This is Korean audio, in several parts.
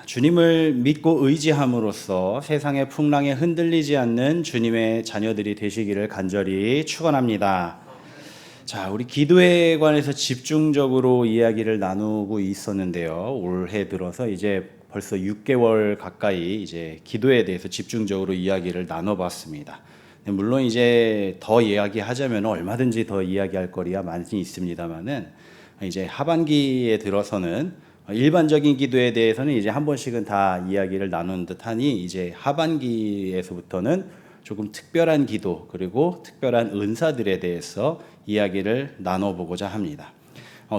주님을 믿고 의지함으로써 세상의 풍랑에 흔들리지 않는 주님의 자녀들이 되시기를 간절히 축원합니다. 자, 우리 기도에 관해서 집중적으로 이야기를 나누고 있었는데요. 올해 들어서 이제 벌써 6개월 가까이 이제 기도에 대해서 집중적으로 이야기를 나눠봤습니다. 물론 이제 더 이야기하자면 얼마든지 더 이야기할 거리가 많이 있습니다만은 이제 하반기에 들어서는 일반적인 기도에 대해서는 이제 한 번씩은 다 이야기를 나눈 듯하니 이제 하반기에서부터는 조금 특별한 기도 그리고 특별한 은사들에 대해서 이야기를 나눠보고자 합니다.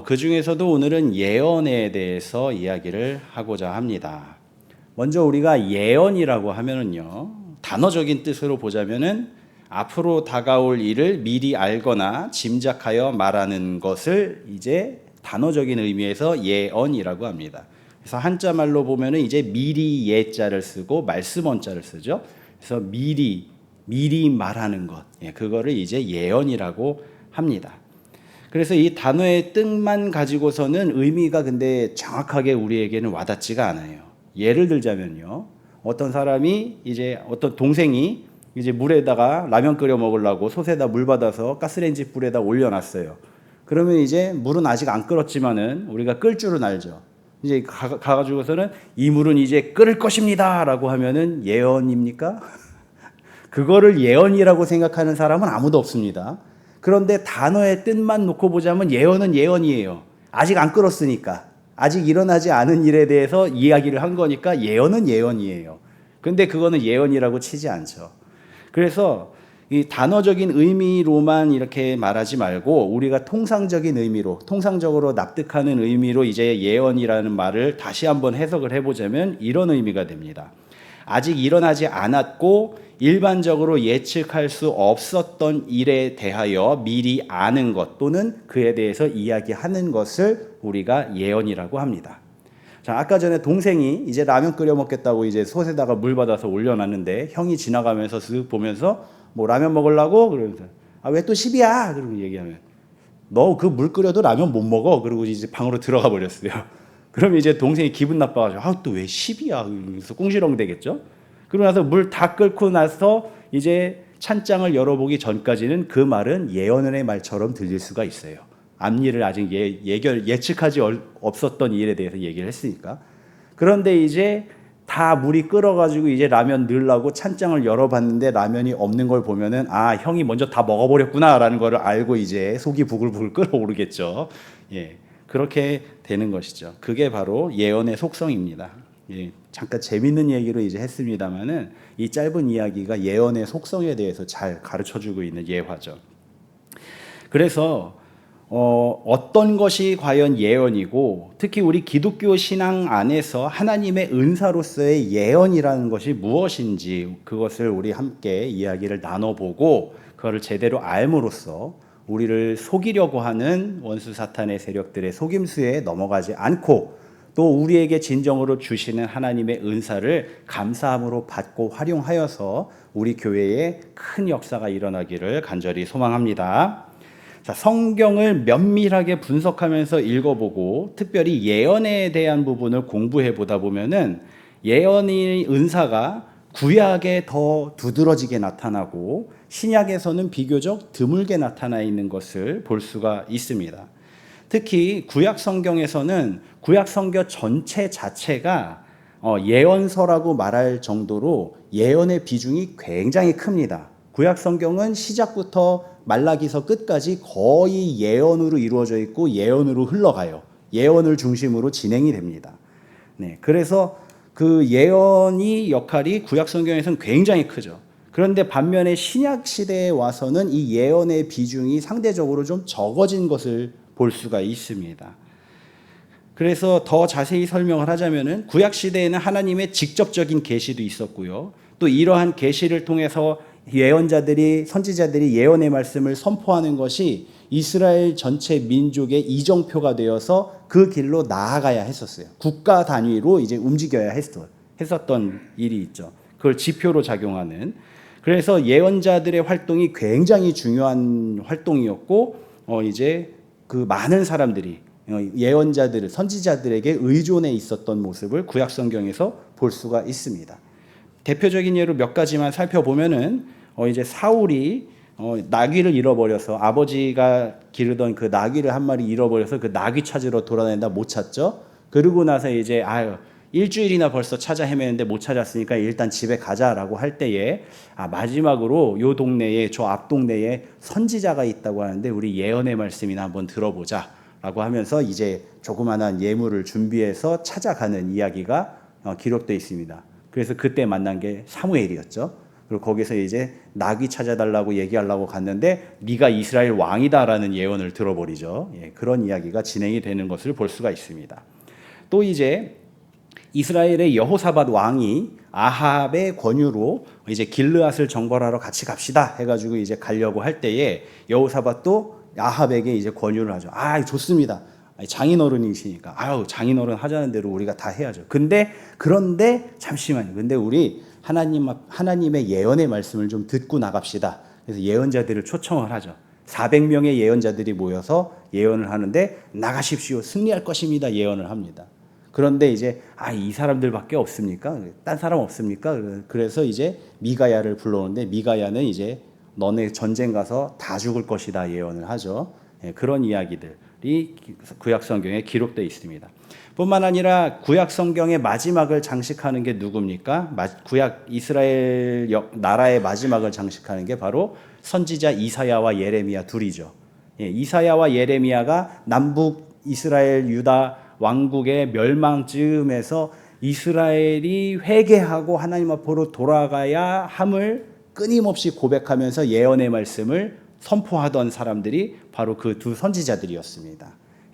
그 중에서도 오늘은 예언에 대해서 이야기를 하고자 합니다. 먼저 우리가 예언이라고 하면은요, 단어적인 뜻으로 보자면은 앞으로 다가올 일을 미리 알거나 짐작하여 말하는 것을 이제 단어적인 의미에서 예언이라고 합니다. 그래서 한자 말로 보면은 이제 미리 예자를 쓰고 말씀 원자를 쓰죠. 그래서 미리 말하는 것, 그거를 이제 예언이라고 합니다. 그래서 이 단어의 뜻만 가지고서는 의미가 근데 정확하게 우리에게는 와닿지가 않아요. 예를 들자면요, 어떤 사람이 이제 어떤 동생이 이제 물에다가 라면 끓여 먹으려고 솥에다 물 받아서 가스레인지 불에다 올려놨어요. 그러면 이제 물은 아직 안 끓었지만은 우리가 끓 줄은 알죠. 이제 가가지고서는 이 물은 이제 끓을 것입니다라고 하면은 예언입니까? 그거를 예언이라고 생각하는 사람은 아무도 없습니다. 그런데 단어의 뜻만 놓고 보자면 예언은 예언이에요. 아직 안 끓었으니까. 아직 일어나지 않은 일에 대해서 이야기를 한 거니까 예언은 예언이에요. 근데 그거는 예언이라고 치지 않죠. 그래서 이 단어적인 의미로만 이렇게 말하지 말고 우리가 통상적인 의미로, 통상적으로 납득하는 의미로 이제 예언이라는 말을 다시 한번 해석을 해보자면 이런 의미가 됩니다. 아직 일어나지 않았고 일반적으로 예측할 수 없었던 일에 대하여 미리 아는 것 또는 그에 대해서 이야기하는 것을 우리가 예언이라고 합니다. 자, 아까 전에 동생이 이제 라면 끓여 먹겠다고 이제 솥에다가 물 받아서 올려놨는데 형이 지나가면서 쓱 보면서 뭐 라면 먹으려고 그러면서 왜 또 10이야? 그러고 얘기하면 너 그 물 끓여도 라면 못 먹어. 그러고 이제 방으로 들어가 버렸어요. 그럼 이제 동생이 기분 나빠가지고 또 왜 10이야? 그래서 꿍시렁 되겠죠. 그러고 나서 물 다 끓고 나서 이제 찬장을 열어보기 전까지는 그 말은 예언의 말처럼 들릴 수가 있어요. 앞일을 아직 예측하지 없었던 일에 대해서 얘기를 했으니까. 그런데 이제 다 물이 끓어가지고 이제 라면 넣으려고 찬장을 열어봤는데 라면이 없는 걸 보면은 형이 먼저 다 먹어버렸구나라는 걸 알고 이제 속이 부글부글 끓어오르겠죠. 그렇게 되는 것이죠. 그게 바로 예언의 속성입니다. 잠깐 재밌는 얘기로 이제 했습니다만은 이 짧은 이야기가 예언의 속성에 대해서 잘 가르쳐주고 있는 예화죠. 그래서 어떤 것이 과연 예언이고 특히 우리 기독교 신앙 안에서 하나님의 은사로서의 예언이라는 것이 무엇인지 그것을 우리 함께 이야기를 나눠보고 그거를 제대로 알므로써 우리를 속이려고 하는 원수 사탄의 세력들의 속임수에 넘어가지 않고 또 우리에게 진정으로 주시는 하나님의 은사를 감사함으로 받고 활용하여서 우리 교회에 큰 역사가 일어나기를 간절히 소망합니다. 자, 성경을 면밀하게 분석하면서 읽어보고 특별히 예언에 대한 부분을 공부해 보다 보면은 예언의 은사가 구약에 더 두드러지게 나타나고 신약에서는 비교적 드물게 나타나 있는 것을 볼 수가 있습니다. 특히 구약 성경에서는 구약 성경 전체 자체가 예언서라고 말할 정도로 예언의 비중이 굉장히 큽니다. 구약 성경은 시작부터 말라기서 끝까지 거의 예언으로 이루어져 있고 예언으로 흘러가요. 예언을 중심으로 진행이 됩니다. 그래서 그 예언이 역할이 구약 성경에서는 굉장히 크죠. 그런데 반면에 신약 시대에 와서는 이 예언의 비중이 상대적으로 좀 적어진 것을 볼 수가 있습니다. 그래서 더 자세히 설명을 하자면은 구약 시대에는 하나님의 직접적인 계시도 있었고요. 또 이러한 계시를 통해서 예언자들이 선지자들이 예언의 말씀을 선포하는 것이 이스라엘 전체 민족의 이정표가 되어서 그 길로 나아가야 했었어요. 국가 단위로 이제 움직여야 했었던 일이 있죠. 그걸 지표로 작용하는. 그래서 예언자들의 활동이 굉장히 중요한 활동이었고 이제 그 많은 사람들이 예언자들, 선지자들에게 의존해 있었던 모습을 구약 성경에서 볼 수가 있습니다. 대표적인 예로 몇 가지만 살펴보면은 이제 사울이 나귀를 잃어버려서 아버지가 기르던 그 나귀를 한 마리 잃어버려서 그 나귀 찾으러 돌아다니다 못 찾죠. 그러고 나서 이제 일주일이나 벌써 찾아 헤매는데 못 찾았으니까 일단 집에 가자라고 할 때에 마지막으로 요 동네에 저 앞 동네에 선지자가 있다고 하는데 우리 예언의 말씀이나 한번 들어보자라고 하면서 이제 조그만한 예물을 준비해서 찾아가는 이야기가 기록되어 있습니다. 그래서 그때 만난 게 사무엘이었죠. 그리고 거기서 이제 나귀 찾아달라고 얘기하려고 갔는데 네가 이스라엘 왕이다라는 예언을 들어버리죠. 그런 이야기가 진행이 되는 것을 볼 수가 있습니다. 또 이제 이스라엘의 여호사밧 왕이 아합의 권유로 이제 길르앗을 정벌하러 같이 갑시다 해가지고 이제 가려고 할 때에 여호사밧도 아합에게 이제 권유를 하죠. 좋습니다. 장인어른이시니까 장인어른 하자는 대로 우리가 다 해야죠. 그런데 잠시만요. 근데 우리 하나님의 예언의 말씀을 좀 듣고 나갑시다. 그래서 예언자들을 초청을 하죠. 400명의 예언자들이 모여서 예언을 하는데 나가십시오. 승리할 것입니다. 예언을 합니다. 그런데 이제 이 사람들밖에 없습니까? 딴 사람 없습니까? 그래서 이제 미가야를 불러오는데 미가야는 이제 너네 전쟁 가서 다 죽을 것이다 예언을 하죠. 그런 이야기들이 구약 성경에 기록되어 있습니다. 뿐만 아니라 구약 성경의 마지막을 장식하는 게 누굽니까? 구약 이스라엘 나라의 마지막을 장식하는 게 바로 선지자 이사야와 예레미야 둘이죠. 이사야와 예레미야가 남북 이스라엘 유다 왕국의 멸망쯤에서 이스라엘이 회개하고 하나님 앞으로 돌아가야 함을 끊임없이 고백하면서 예언의 말씀을 선포하던 사람들이 바로 그 두 선지자들이었습니다.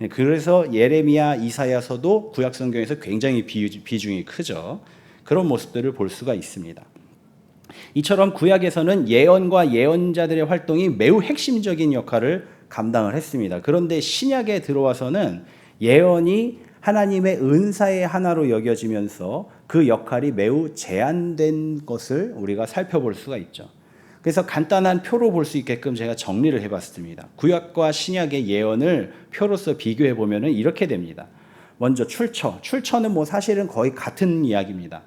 그래서 예레미야, 이사야서도 구약 성경에서 굉장히 비중이 크죠. 그런 모습들을 볼 수가 있습니다. 이처럼 구약에서는 예언과 예언자들의 활동이 매우 핵심적인 역할을 감당을 했습니다. 그런데 신약에 들어와서는 예언이 하나님의 은사의 하나로 여겨지면서 그 역할이 매우 제한된 것을 우리가 살펴볼 수가 있죠. 그래서 간단한 표로 볼 수 있게끔 제가 정리를 해봤습니다. 구약과 신약의 예언을 표로서 비교해 보면 이렇게 됩니다. 먼저 출처는 사실은 거의 같은 이야기입니다.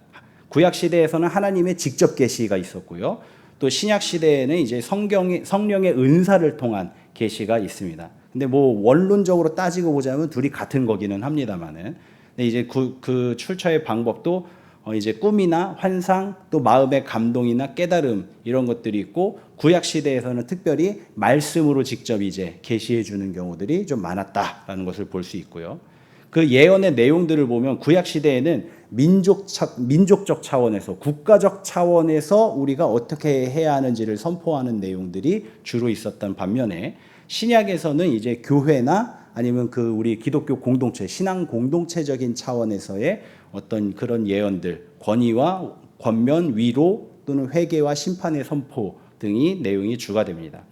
구약 시대에서는 하나님의 직접 계시가 있었고요. 또 신약 시대에는 이제 성령의 은사를 통한 계시가 있습니다. 근데 원론적으로 따지고 보자면 둘이 같은 거기는 합니다만은, 근데 이제 그 출처의 방법도 이제 꿈이나 환상, 또 마음의 감동이나 깨달음 이런 것들이 있고, 구약 시대에서는 특별히 말씀으로 직접 이제 계시해 주는 경우들이 좀 많았다라는 것을 볼 수 있고요. 그 예언의 내용들을 보면 구약 시대에는 민족적 차원에서, 국가적 차원에서 우리가 어떻게 해야 하는지를 선포하는 내용들이 주로 있었던 반면에, 신약에서는 이제 교회나 아니면 우리 기독교 공동체, 신앙 공동체적인 차원에서의 어떤 그런 예언들, 권위와 권면, 위로 또는 회개와 심판의 선포 등이 내용이 주가 됩니다.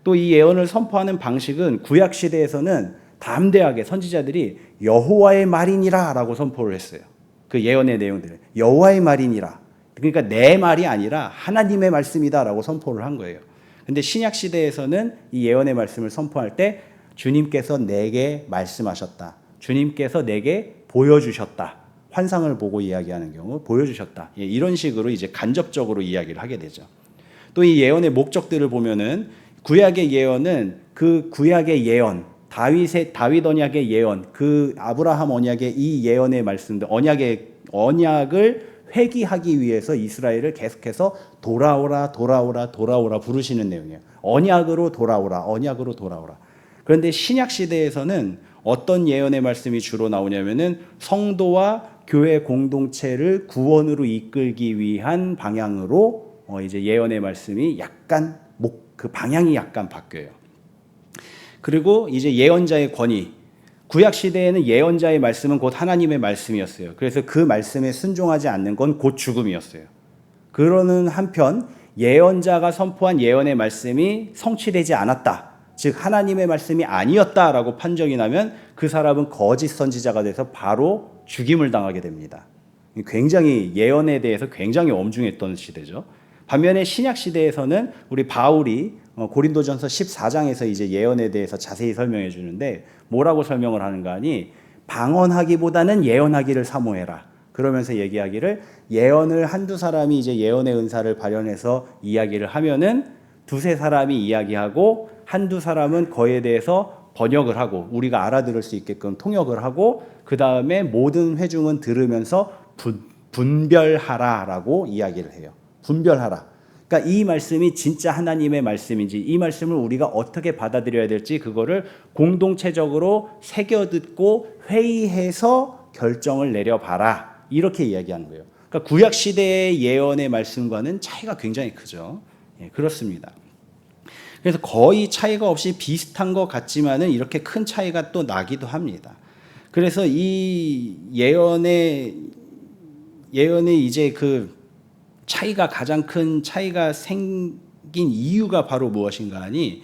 또 이 예언을 선포하는 방식은 구약 시대에서는 담대하게 선지자들이 여호와의 말이니라 라고 선포를 했어요. 그 예언의 내용들을 여호와의 말이니라, 그러니까 내 말이 아니라 하나님의 말씀이다 라고 선포를 한 거예요. 근데 신약 시대에서는 이 예언의 말씀을 선포할 때 주님께서 내게 말씀하셨다, 주님께서 내게 보여주셨다, 환상을 보고 이야기하는 경우 보여주셨다, 이런 식으로 이제 간접적으로 이야기를 하게 되죠. 또 이 예언의 목적들을 보면은 구약의 예언은 그 구약의 예언, 다윗 언약의 예언, 그 아브라함 언약의 이 예언의 말씀들, 언약을 회귀하기 위해서 이스라엘을 계속해서 돌아오라 부르시는 내용이에요. 언약으로 돌아오라. 그런데 신약 시대에서는 어떤 예언의 말씀이 주로 나오냐면은 성도와 교회 공동체를 구원으로 이끌기 위한 방향으로 이제 예언의 말씀이 약간 그 방향이 약간 바뀌어요. 그리고 이제 예언자의 권위. 구약 시대에는 예언자의 말씀은 곧 하나님의 말씀이었어요. 그래서 그 말씀에 순종하지 않는 건 곧 죽음이었어요. 그러는 한편 예언자가 선포한 예언의 말씀이 성취되지 않았다, 즉 하나님의 말씀이 아니었다라고 판정이 나면 그 사람은 거짓 선지자가 돼서 바로 죽임을 당하게 됩니다. 굉장히 예언에 대해서 굉장히 엄중했던 시대죠. 반면에 신약 시대에서는 우리 바울이 고린도전서 14장에서 이제 예언에 대해서 자세히 설명해 주는데 뭐라고 설명을 하는가 하니 방언하기보다는 예언하기를 사모해라. 그러면서 얘기하기를 예언을 한두 사람이 이제 예언의 은사를 발현해서 이야기를 하면은 두세 사람이 이야기하고 한두 사람은 그에 대해서 번역을 하고 우리가 알아들을 수 있게끔 통역을 하고 그 다음에 모든 회중은 들으면서 분별하라라고 이야기를 해요. 분별하라. 그러니까 이 말씀이 진짜 하나님의 말씀인지 이 말씀을 우리가 어떻게 받아들여야 될지 그거를 공동체적으로 새겨듣고 회의해서 결정을 내려봐라. 이렇게 이야기하는 거예요. 그러니까 구약 시대의 예언의 말씀과는 차이가 굉장히 크죠. 예, 그렇습니다. 그래서 거의 차이가 없이 비슷한 것 같지만은 이렇게 큰 차이가 또 나기도 합니다. 그래서 이 예언의 이제 그 차이가 가장 큰 차이가 생긴 이유가 바로 무엇인가 하니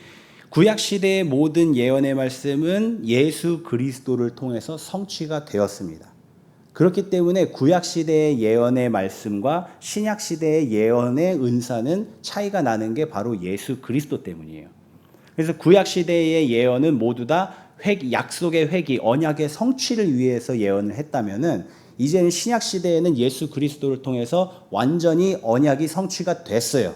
구약 시대의 모든 예언의 말씀은 예수 그리스도를 통해서 성취가 되었습니다. 그렇기 때문에 구약 시대의 예언의 말씀과 신약 시대의 예언의 은사는 차이가 나는 게 바로 예수 그리스도 때문이에요. 그래서 구약 시대의 예언은 모두 다 약속의 회기, 언약의 성취를 위해서 예언을 했다면은 이제는 신약 시대에는 예수 그리스도를 통해서 완전히 언약이 성취가 됐어요.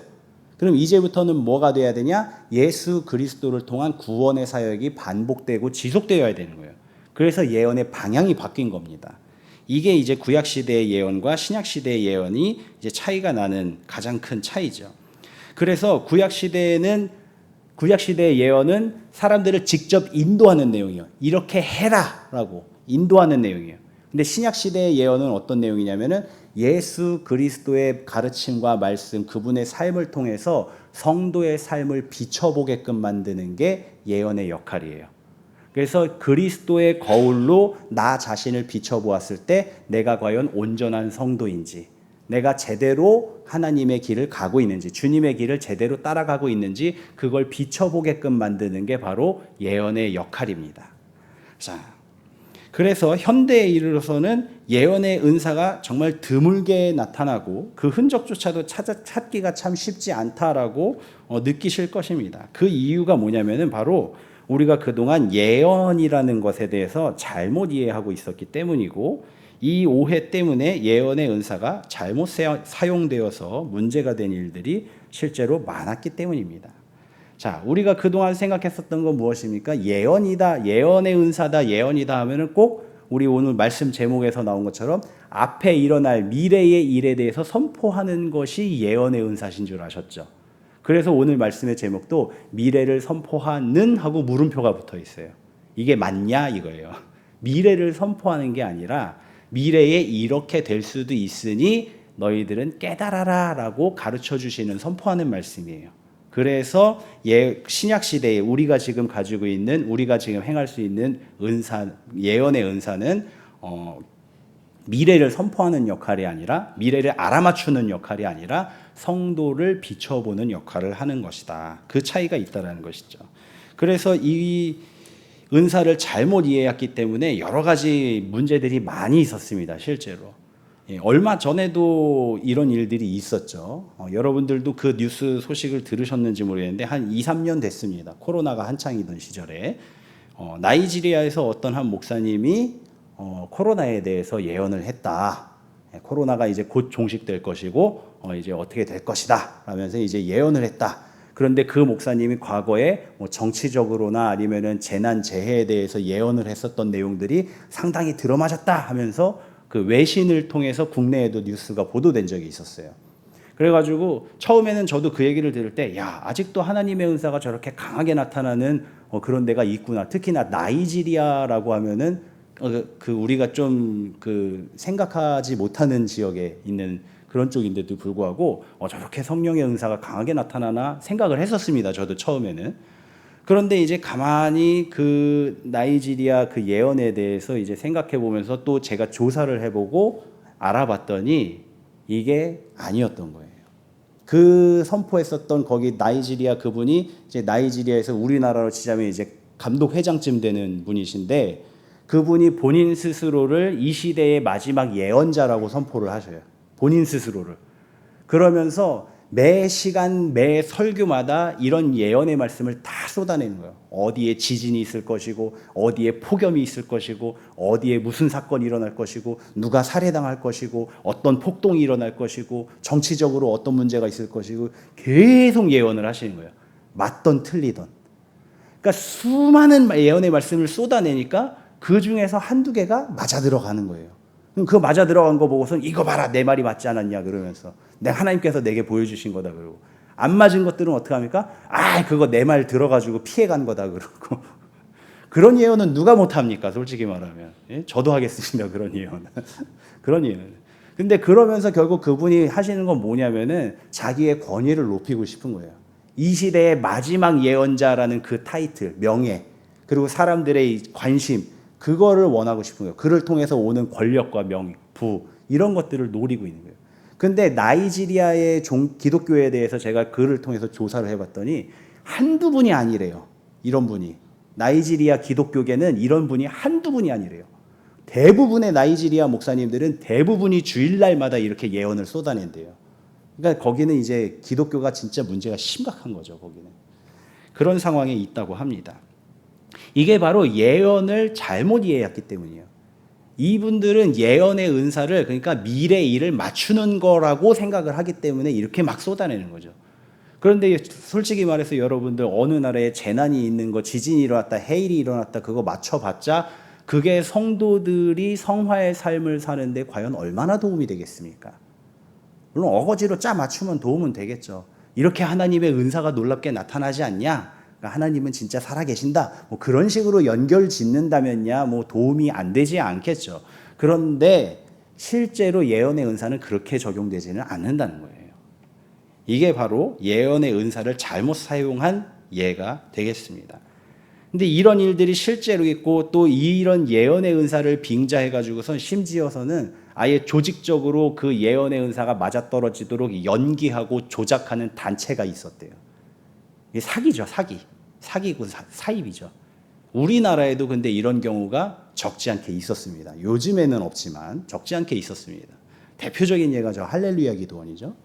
그럼 이제부터는 뭐가 돼야 되냐? 예수 그리스도를 통한 구원의 사역이 반복되고 지속되어야 되는 거예요. 그래서 예언의 방향이 바뀐 겁니다. 이게 이제 구약 시대의 예언과 신약 시대의 예언이 이제 차이가 나는 가장 큰 차이죠. 그래서 구약 시대의 예언은 사람들을 직접 인도하는 내용이에요. 이렇게 해라라고 인도하는 내용이에요. 근데 신약 시대의 예언은 어떤 내용이냐면은 예수 그리스도의 가르침과 말씀, 그분의 삶을 통해서 성도의 삶을 비춰보게끔 만드는 게 예언의 역할이에요. 그래서 그리스도의 거울로 나 자신을 비춰보았을 때 내가 과연 온전한 성도인지, 내가 제대로 하나님의 길을 가고 있는지, 주님의 길을 제대로 따라가고 있는지 그걸 비춰보게끔 만드는 게 바로 예언의 역할입니다. 자, 그래서 현대에 이르러서는 예언의 은사가 정말 드물게 나타나고 그 흔적조차도 찾기가 참 쉽지 않다라고 느끼실 것입니다. 그 이유가 뭐냐면은 바로 우리가 그동안 예언이라는 것에 대해서 잘못 이해하고 있었기 때문이고 이 오해 때문에 예언의 은사가 잘못 사용되어서 문제가 된 일들이 실제로 많았기 때문입니다. 자, 우리가 그동안 생각했었던 건 무엇입니까? 예언이다, 예언의 은사다, 예언이다 하면은 꼭 우리 오늘 말씀 제목에서 나온 것처럼 앞에 일어날 미래의 일에 대해서 선포하는 것이 예언의 은사신 줄 아셨죠? 그래서 오늘 말씀의 제목도 미래를 선포하는 하고 물음표가 붙어 있어요. 이게 맞냐 이거예요. 미래를 선포하는 게 아니라 미래에 이렇게 될 수도 있으니 너희들은 깨달아라 라고 가르쳐 주시는 선포하는 말씀이에요. 그래서 신약 시대에 우리가 지금 가지고 있는 우리가 지금 행할 수 있는 은사, 예언의 은사는 미래를 선포하는 역할이 아니라 미래를 알아맞추는 역할이 아니라 성도를 비춰보는 역할을 하는 것이다. 그 차이가 있다는 것이죠. 그래서 이 은사를 잘못 이해했기 때문에 여러 가지 문제들이 많이 있었습니다. 실제로. 얼마 전에도 이런 일들이 있었죠. 여러분들도 그 뉴스 소식을 들으셨는지 모르겠는데 한 2, 3년 됐습니다. 코로나가 한창이던 시절에 나이지리아에서 어떤 한 목사님이 코로나에 대해서 예언을 했다. 코로나가 이제 곧 종식될 것이고 이제 어떻게 될 것이다 라면서 이제 예언을 했다. 그런데 그 목사님이 과거에 정치적으로나 아니면은 재난 재해에 대해서 예언을 했었던 내용들이 상당히 들어맞았다 하면서 그 외신을 통해서 국내에도 뉴스가 보도된 적이 있었어요. 그래가지고 처음에는 저도 그 얘기를 들을 때 야, 아직도 하나님의 은사가 저렇게 강하게 나타나는 그런 데가 있구나. 특히나 나이지리아라고 하면은 그 우리가 좀 그 생각하지 못하는 지역에 있는 그런 쪽인데도 불구하고 저렇게 성령의 은사가 강하게 나타나나 생각을 했었습니다. 저도 처음에는. 그런데 이제 가만히 그 나이지리아 그 예언에 대해서 이제 생각해 보면서 또 제가 조사를 해보고 알아봤더니 이게 아니었던 거예요. 그 선포했었던 거기 나이지리아 그분이 이제 나이지리아에서 우리나라로 치자면 이제 감독 회장쯤 되는 분이신데 그분이 본인 스스로를 이 시대의 마지막 예언자라고 선포를 하셔요. 본인 스스로를. 그러면서 매 시간, 매 설교마다 이런 예언의 말씀을 다 쏟아내는 거예요. 어디에 지진이 있을 것이고, 어디에 폭염이 있을 것이고, 어디에 무슨 사건이 일어날 것이고, 누가 살해당할 것이고, 어떤 폭동이 일어날 것이고, 정치적으로 어떤 문제가 있을 것이고, 계속 예언을 하시는 거예요. 맞던 틀리던. 그러니까 수많은 예언의 말씀을 쏟아내니까 그 중에서 한두 개가 맞아 들어가는 거예요. 그럼 그 맞아 들어간 거 보고서 이거 봐라, 내 말이 맞지 않았냐 그러면서 하나님께서 내게 보여주신 거다 그러고, 안 맞은 것들은 어떻게 합니까? 그거 내 말 들어가지고 피해간 거다 그러고. 그런 예언은 누가 못합니까? 솔직히 말하면. 예? 저도 하겠습니다. 그런 예언은. 그런 예언. 근데 그러면서 결국 그분이 하시는 건 뭐냐면은 자기의 권위를 높이고 싶은 거예요. 이 시대의 마지막 예언자라는 그 타이틀, 명예, 그리고 사람들의 관심, 그거를 원하고 싶은 거예요. 그를 통해서 오는 권력과 명, 부, 이런 것들을 노리고 있는 거예요. 근데 나이지리아의 기독교에 대해서 제가 그를 통해서 조사를 해봤더니 한두 분이 아니래요. 이런 분이. 나이지리아 기독교계는 이런 분이 한두 분이 아니래요. 대부분의 나이지리아 목사님들은 대부분이 주일날마다 이렇게 예언을 쏟아낸대요. 그러니까 거기는 이제 기독교가 진짜 문제가 심각한 거죠. 거기는. 그런 상황에 있다고 합니다. 이게 바로 예언을 잘못 이해했기 때문이에요. 이분들은 예언의 은사를, 그러니까 미래 일을 맞추는 거라고 생각을 하기 때문에 이렇게 막 쏟아내는 거죠. 그런데 솔직히 말해서 여러분들 어느 나라에 재난이 있는 거, 지진이 일어났다, 해일이 일어났다, 그거 맞춰봤자 그게 성도들이 성화의 삶을 사는데 과연 얼마나 도움이 되겠습니까? 물론 어거지로 짜 맞추면 도움은 되겠죠. 이렇게 하나님의 은사가 놀랍게 나타나지 않냐? 그러니까 하나님은 진짜 살아계신다. 뭐 그런 식으로 연결 짓는다면야 뭐 도움이 안 되지 않겠죠. 그런데 실제로 예언의 은사는 그렇게 적용되지는 않는다는 거예요. 이게 바로 예언의 은사를 잘못 사용한 예가 되겠습니다. 근데 이런 일들이 실제로 있고, 또 이런 예언의 은사를 빙자해가지고선 심지어서는 아예 조직적으로 그 예언의 은사가 맞아떨어지도록 연기하고 조작하는 단체가 있었대요. 이게 사기죠, 사기. 사기고 사입이죠. 우리나라에도 근데 이런 경우가 적지 않게 있었습니다. 요즘에는 없지만 적지 않게 있었습니다. 대표적인 예가 저 할렐루야 기도원이죠.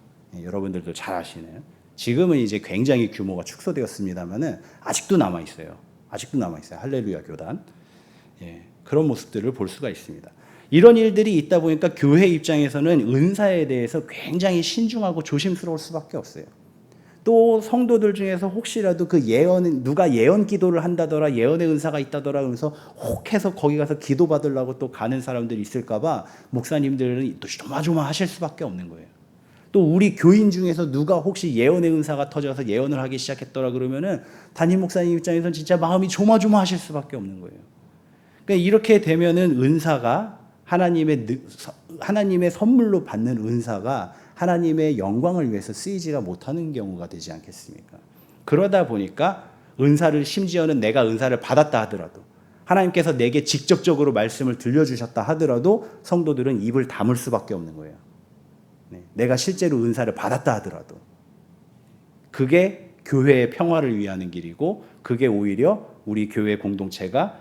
여러분들도 잘 아시네요. 지금은 이제 굉장히 규모가 축소되었습니다만은 아직도 남아 있어요. 아직도 남아 있어요. 할렐루야 교단. 그런 모습들을 볼 수가 있습니다. 이런 일들이 있다 보니까 교회 입장에서는 은사에 대해서 굉장히 신중하고 조심스러울 수밖에 없어요. 또 성도들 중에서 혹시라도 그 예언, 누가 예언 기도를 한다더라, 예언의 은사가 있다더라 그러면서 혹해서 거기 가서 기도 받으려고 또 가는 사람들이 있을까봐 목사님들은 또 조마조마하실 수밖에 없는 거예요. 또 우리 교인 중에서 누가 혹시 예언의 은사가 터져서 예언을 하기 시작했더라 그러면은 담임 목사님 입장에서는 진짜 마음이 조마조마하실 수밖에 없는 거예요. 그러니까 이렇게 되면은 은사가 하나님의 선물로 받는 은사가 하나님의 영광을 위해서 쓰이지가 못하는 경우가 되지 않겠습니까? 그러다 보니까 은사를, 심지어는 내가 은사를 받았다 하더라도, 하나님께서 내게 직접적으로 말씀을 들려주셨다 하더라도 성도들은 입을 다물 수밖에 없는 거예요. 내가 실제로 은사를 받았다 하더라도. 그게 교회의 평화를 위하는 길이고, 그게 오히려 우리 교회 공동체가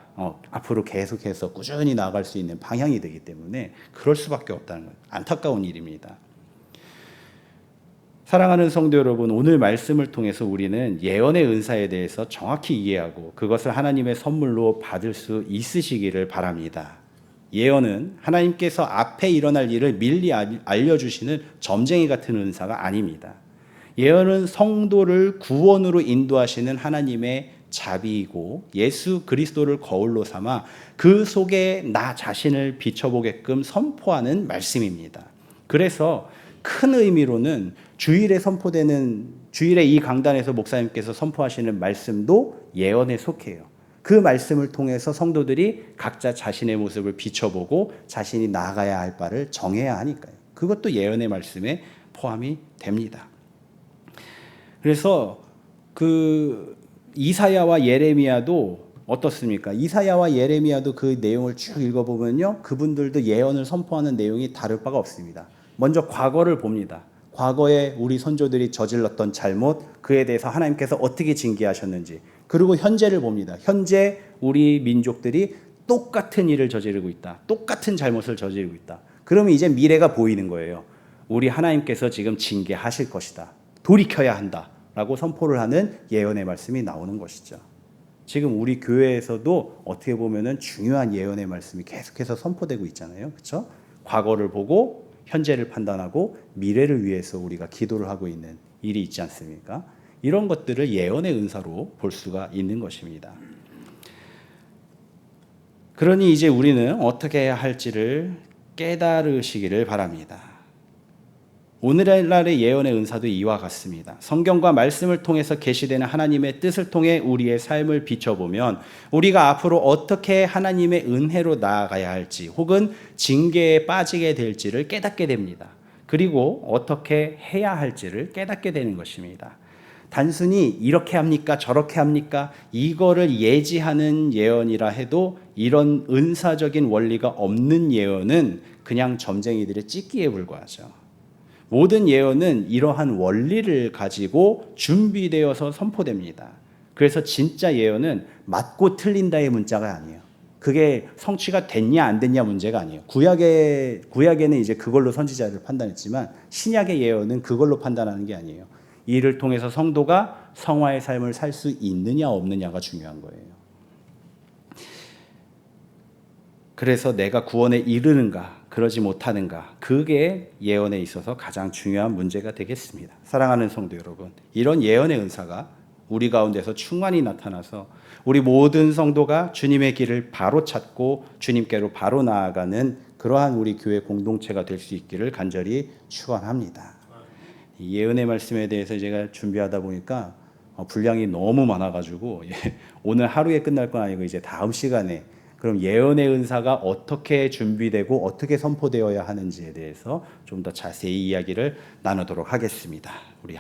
앞으로 계속해서 꾸준히 나아갈 수 있는 방향이 되기 때문에 그럴 수밖에 없다는 것, 안타까운 일입니다. 사랑하는 성도 여러분, 오늘 말씀을 통해서 우리는 예언의 은사에 대해서 정확히 이해하고 그것을 하나님의 선물로 받을 수 있으시기를 바랍니다. 예언은 하나님께서 앞에 일어날 일을 미리 알려주시는 점쟁이 같은 은사가 아닙니다. 예언은 성도를 구원으로 인도하시는 하나님의 자비이고, 예수 그리스도를 거울로 삼아 그 속에 나 자신을 비춰보게끔 선포하는 말씀입니다. 그래서 큰 의미로는 주일에 이 강단에서 목사님께서 선포하시는 말씀도 예언에 속해요. 그 말씀을 통해서 성도들이 각자 자신의 모습을 비춰보고 자신이 나아가야 할 바를 정해야 하니까요. 그것도 예언의 말씀에 포함이 됩니다. 그래서 그 이사야와 예레미야도 어떻습니까? 이사야와 예레미야도 그 내용을 쭉 읽어보면요, 그분들도 예언을 선포하는 내용이 다를 바가 없습니다. 먼저 과거를 봅니다. 과거에 우리 선조들이 저질렀던 잘못, 그에 대해서 하나님께서 어떻게 징계하셨는지, 그리고 현재를 봅니다. 현재 우리 민족들이 똑같은 일을 저지르고 있다. 똑같은 잘못을 저지르고 있다. 그러면 이제 미래가 보이는 거예요. 우리 하나님께서 지금 징계하실 것이다. 돌이켜야 한다라고 선포를 하는 예언의 말씀이 나오는 것이죠. 지금 우리 교회에서도 어떻게 보면은 중요한 예언의 말씀이 계속해서 선포되고 있잖아요. 그렇죠? 과거를 보고 현재를 판단하고 미래를 위해서 우리가 기도를 하고 있는 일이 있지 않습니까? 이런 것들을 예언의 은사로 볼 수가 있는 것입니다. 그러니 이제 우리는 어떻게 해야 할지를 깨달으시기를 바랍니다. 오늘날의 예언의 은사도 이와 같습니다. 성경과 말씀을 통해서 계시되는 하나님의 뜻을 통해 우리의 삶을 비춰보면 우리가 앞으로 어떻게 하나님의 은혜로 나아가야 할지 혹은 징계에 빠지게 될지를 깨닫게 됩니다. 그리고 어떻게 해야 할지를 깨닫게 되는 것입니다. 단순히 이렇게 합니까? 저렇게 합니까? 이거를 예지하는 예언이라 해도 이런 은사적인 원리가 없는 예언은 그냥 점쟁이들의 찢기에 불과하죠. 모든 예언은 이러한 원리를 가지고 준비되어서 선포됩니다. 그래서 진짜 예언은 맞고 틀린다의 문자가 아니에요. 그게 성취가 됐냐 안 됐냐 문제가 아니에요. 구약에는 이제 그걸로 선지자를 판단했지만 신약의 예언은 그걸로 판단하는 게 아니에요. 이를 통해서 성도가 성화의 삶을 살 수 있느냐 없느냐가 중요한 거예요. 그래서 내가 구원에 이르는가 그러지 못하는가 그게 예언에 있어서 가장 중요한 문제가 되겠습니다. 사랑하는 성도 여러분, 이런 예언의 은사가 우리 가운데서 충만히 나타나서 우리 모든 성도가 주님의 길을 바로 찾고 주님께로 바로 나아가는 그러한 우리 교회 공동체가 될 수 있기를 간절히 축원합니다. 이 예언의 말씀에 대해서 제가 준비하다 보니까 분량이 너무 많아가지고 오늘 하루에 끝날 건 아니고 이제 다음 시간에 그럼 예언의 은사가 어떻게 준비되고 어떻게 선포되어야 하는지에 대해서 좀 더 자세히 이야기를 나누도록 하겠습니다. 우리